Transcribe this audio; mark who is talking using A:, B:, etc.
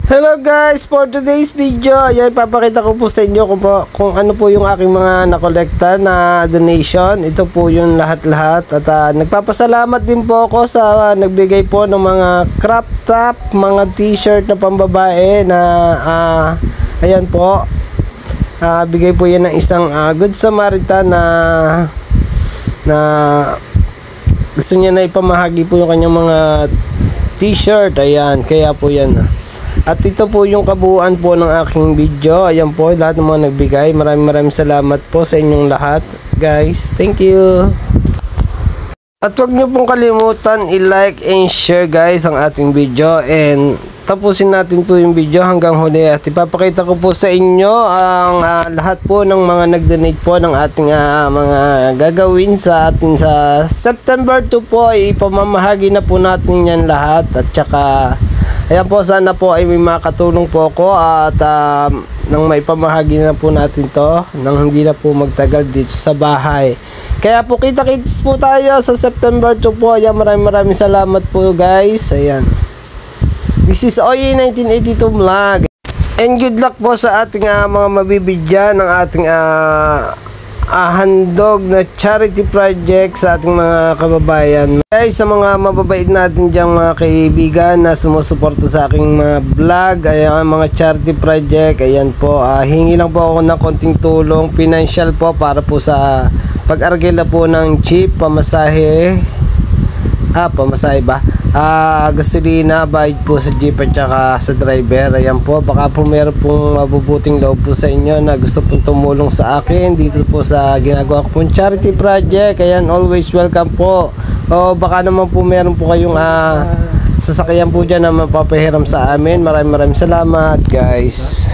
A: Hello guys, for today's video, ayan, papakita ko po sa inyo kung ano po yung aking mga nakolekta na donation. Ito po yung lahat-lahat at nagpapasalamat din po ako sa nagbigay po ng mga crop top, mga t-shirt na pambabae na ayan po. Bigay po yan ng isang Good Samaritan na gusto niya na ipamahagi po yung kanyang mga t-shirt. Ayan, kaya po yan. At ito po yung kabuuan po ng aking video. Ayan po, lahat ng mga nagbigay. Maraming salamat po sa inyong lahat, guys. Thank you. At huwag niyo pong kalimutan i-like and share, guys, ang ating video. And tapusin natin po yung video hanggang huli. At ipapakita ko po sa inyo ang lahat po ng mga nag-donate po ng ating mga gagawin sa atin sa September 2 po. Ipamamahagi na po natin yan lahat. At saka ayan po, sana po ay may makatulong po ako at nang maipamahagi na po natin to nang hindi na po magtagal dito sa bahay. Kaya po kita-kits po tayo sa September 2 po. Ayan, maraming salamat po, guys. Ayan. This is Oye 1982 vlog. And good luck po sa ating mga mabibigyan ng ating handog na charity project sa ating mga kababayan. Guys, sa mga mababait natin diyang mga kaibigan na sumusuporta sa aking mga vlog, ayan, mga charity project, ayan po, hingi lang po ako ng konting tulong financial po para po sa pag-argila po ng jeep, pamasahe ba? Gasolina, bayad po sa jeep at saka sa driver. Ayan po, baka po meron pong mabubuting loob po sa inyo na gusto pong tumulong sa akin dito po sa ginagawa ko pong charity project. Ayan, always welcome po. O baka naman po meron po kayong sasakyan po dyan na mapapahiram sa amin. Maraming salamat, guys.